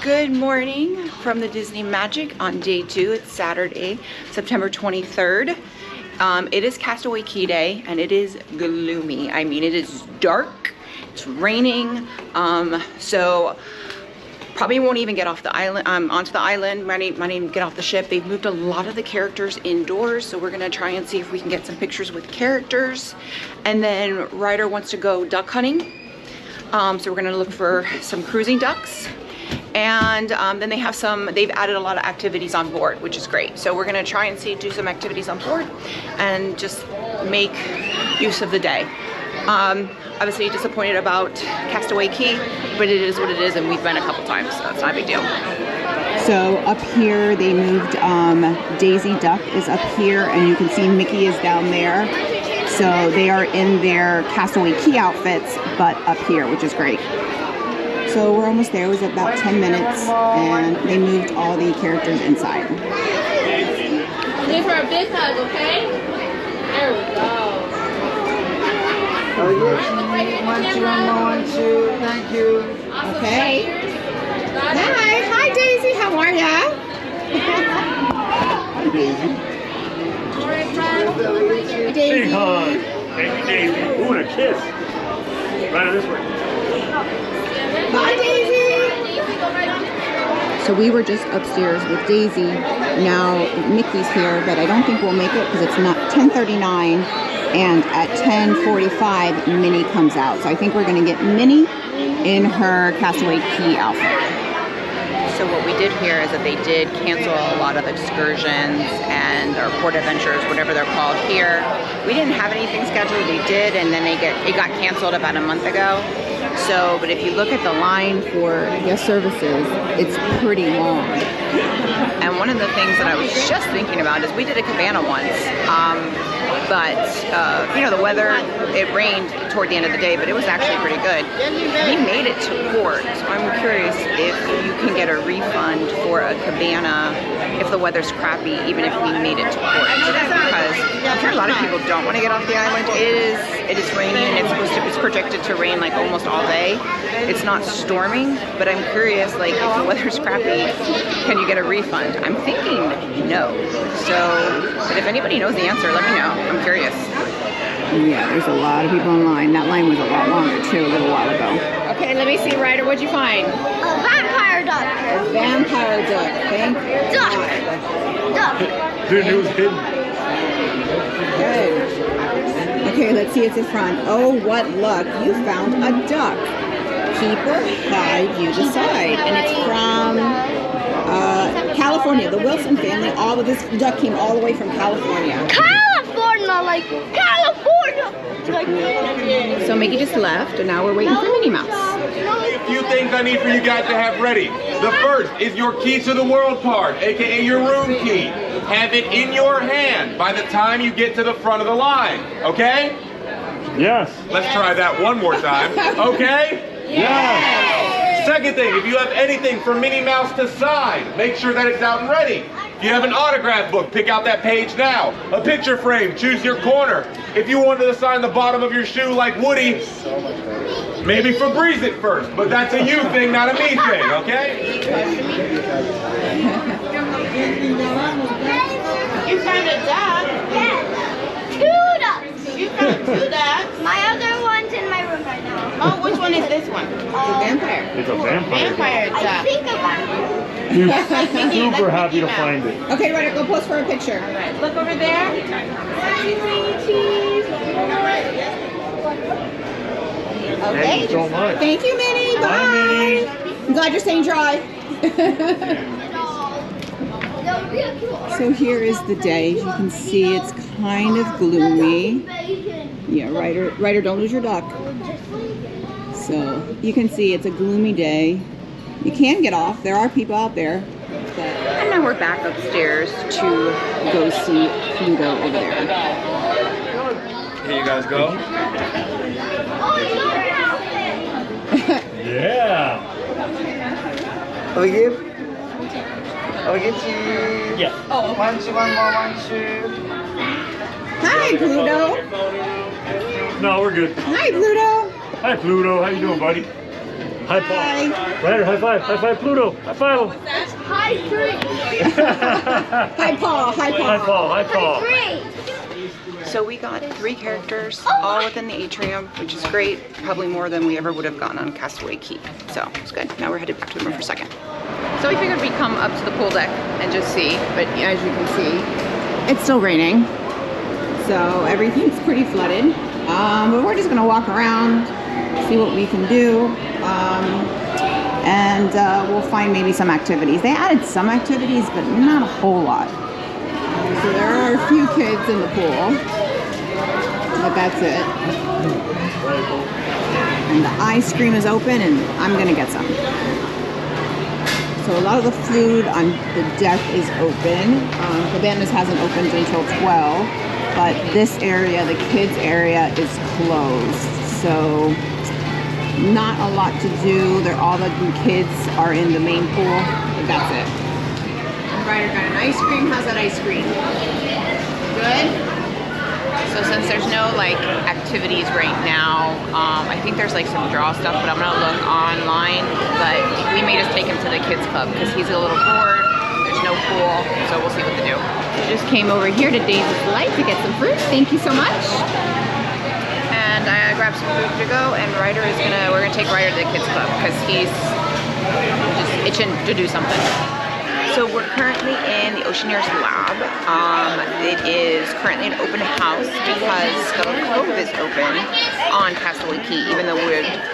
Good morning from the Disney Magic on day 2. It's Saturday, September 23rd. It is Castaway Cay Day and it is gloomy. I mean, it is dark, it's raining, so probably won't even get off the island, onto the island, might even get off the ship. They've moved a lot of the characters indoors, so we're gonna try and see if we can get some pictures with characters. And then Ryder wants to go duck hunting. So we're gonna look for some cruising ducks. And then they've added a lot of activities on board, which is great. So we're gonna try and do some activities on board and just make use of the day. Obviously disappointed about Castaway Cay, but it is what it is, and we've been a couple times, so it's not a big deal. So up here they moved, Daisy Duck is up here, and you can see Mickey is down there. So they are in their Castaway Cay outfits, but up here, which is great. So we're almost there. It was about 10 minutes, and they moved all the characters inside. Give her a big hug, okay? There we go. Oh, yeah. One, two. Thank you. Okay. Hi Daisy. How are ya? Hi, Daisy. Daisy. Big hug. Thank you, Daisy. Ooh, and a kiss. Right this way. Bye, Daisy. So we were just upstairs with Daisy. Now Mickey's here, but I don't think we'll make it because it's not 10:39, and at 10:45 Minnie comes out. So I think we're going to get Minnie in her Castaway Cay outfit. So what we did here is that they did cancel a lot of excursions and or port adventures, whatever they're called here. We didn't have anything scheduled, we did, and then it got canceled about a month ago. So, but if you look at the line for Guest services, it's pretty long. and one of the things that I was just thinking about is we did a cabana once, but you know, the weather, it rained toward the end of the day, but it was actually pretty good. We made it to port, so I'm curious if you can get a refund for a cabana if the weather's crappy, even if we made it to port, because I'm sure a lot of people don't want to get off the island. It is raining, and it's projected to rain like almost all day. It's not storming, but I'm curious, like, if the weather's crappy, can you get a refund? I'm thinking no. So, but if anybody knows the answer, let me know. I'm curious. Yeah, there's a lot of people online. That line was a lot longer too a little while ago. Okay, let me see, Ryder. What'd you find? A vampire duck. A vampire duck. Thank Duck. Duck. Dude, it was hidden. Good. Okay, let's see it's in front. Oh, what luck. You found a duck. Keep or hide, you decide. And it's from California. The Wilson family. All of this duck came all the way from California. California, like California. So Mickey just left, and now we're waiting for Minnie Mouse. A few things I need for you guys to have ready. The first is your key to the world card, aka your room key. Have it in your hand by the time you get to the front of the line, okay? Yes. Let's try that one more time, okay? Yes. Second thing, if you have anything for Minnie Mouse to sign, make sure that it's out and ready. If you have an autograph book, pick out that page now. A picture frame, choose your corner. If you wanted to sign the bottom of your shoe like Woody, maybe Febreze it first, but that's a you thing, not a me thing, okay? You found a duck? Yes. 2 ducks. You found 2 ducks? My other one's in my room right now. Oh, which one is this one? It's a vampire. It's a vampire. I think about it. You're super happy to find it. Okay, Ryder, go pose for a picture. Look over there. Thank you so much. Thank you, Minnie. Bye. Bye, Minnie. I'm glad you're staying dry. So here is the day. As you can see, it's kind of gloomy. Yeah, Ryder, don't lose your duck. So you can see it's a gloomy day. You can get off. There are people out there. And now we're back upstairs to go see Pluto over there. Here you guys go. Yeah. Again? Cheese. Yeah. Oh. One, two. Hi, Pluto. No, we're good. Hi, Pluto. Hi, Pluto. How you doing, buddy? High five. Ryder, high five. High five, Pluto. High five him. High three. Hi, Paul. Hi, Paul. High Paul. High Paul. Three. So we got 3 characters, all within the atrium, which is great. Probably more than we ever would have gotten on Castaway Cay. So it's good. Now we're headed back to the room for a second. So we figured we'd come up to the pool deck and just see, but as you can see, It's still raining, so everything's pretty flooded. But we're just gonna walk around, see what we can do, and we'll find maybe some activities. They added some activities, but not a whole lot. So there are a few kids in the pool, but that's it. And the ice cream is open, and I'm gonna get some. So a lot of the food on the deck is open. Cabanas hasn't opened until 12, but this area, the kids area, is closed. So not a lot to do. All the kids are in the main pool, but that's it. Ryder got an ice cream. How's that ice cream? Good? so since there's no like activities right now, I think there's like some draw stuff, but I'm gonna look online. But we may just take him to the kids club because he's a little bored. There's no pool, so we'll see what to do. We just came over here to Daisy's Delight to get some fruit. Thank you so much. And I grabbed some food to go, and we're gonna take Ryder to the kids club because he's just itching to do something. So we're currently in the Oceaneers Lab. It is currently an open house because Skunk Cove is open on Castaway Cay, even though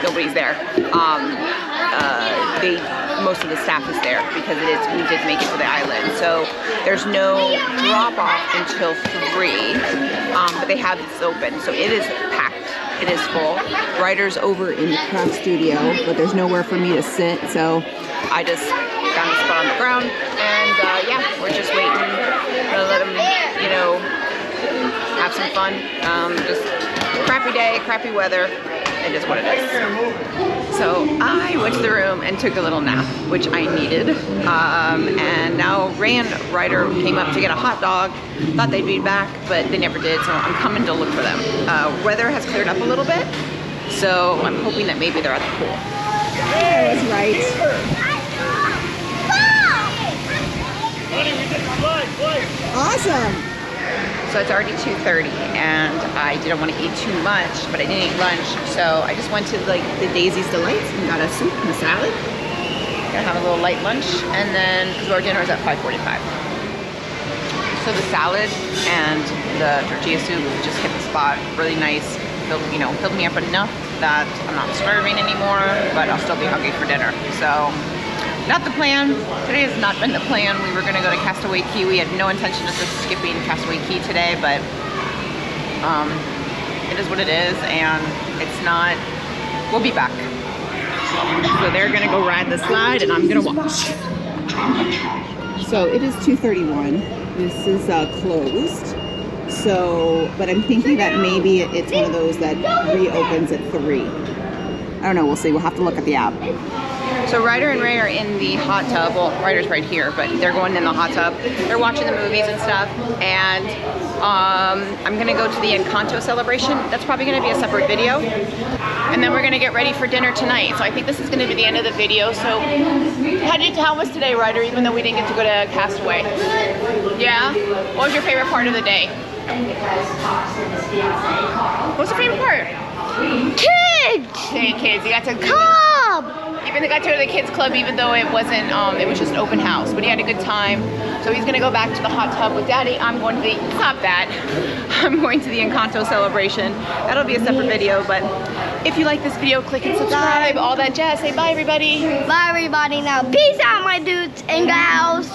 nobody's there. Most of the staff is there because we did make it to the island. So there's no drop off until 3, but they have this open. So it is packed. It is full. Ryder's over in the craft studio, but there's nowhere for me to sit, so I just found a spot on the ground, and yeah, we're just waiting to let them, have some fun. Just crappy day, crappy weather. It is what it is. So I went to the room and took a little nap, which I needed. And now Ray and Ryder came up to get a hot dog. Thought they'd be back, but they never did. So I'm coming to look for them. Weather has cleared up a little bit, so I'm hoping that maybe they're at the pool. I was right. Awesome. So it's already 2:30, and I didn't want to eat too much, but I didn't eat lunch, so I just went to like the Daisy's Delights and got a soup and a salad. Gonna have a little light lunch, and then because our dinner is at 5:45. So the salad and the tortilla soup just hit the spot, really nice. Filled me up enough that I'm not starving anymore, but I'll still be hungry for dinner. So. Not the plan. Today has not been the plan. We were going to go to Castaway Cay. We had no intention of just skipping Castaway Cay today, but it is what it is, and it's not. We'll be back. So they're going to go ride the slide, and I'm going to watch. So it is 2:31. This is closed. So, but I'm thinking that maybe it's one of those that reopens at 3. I don't know. We'll see. We'll have to look at the app. So Ryder and Ray are in the hot tub. Well, Ryder's right here, but they're going in the hot tub. They're watching the movies and stuff. And I'm gonna go to the Encanto celebration. That's probably gonna be a separate video. And then we're gonna get ready for dinner tonight. So I think this is gonna be the end of the video. So how was today, Ryder, even though we didn't get to go to Castaway? Yeah? What was your favorite part of the day? What was your favorite part? Kids. Hey kids, you got to Club. Even got to go to the kids club, even though it wasn't, it was just an open house, but he had a good time. So he's gonna go back to the hot tub with Daddy. I'm going to the Encanto celebration. That'll be a separate video, but if you like this video, click and subscribe, all that jazz. Say bye, everybody. Bye, everybody. Now, peace out, my dudes and gals.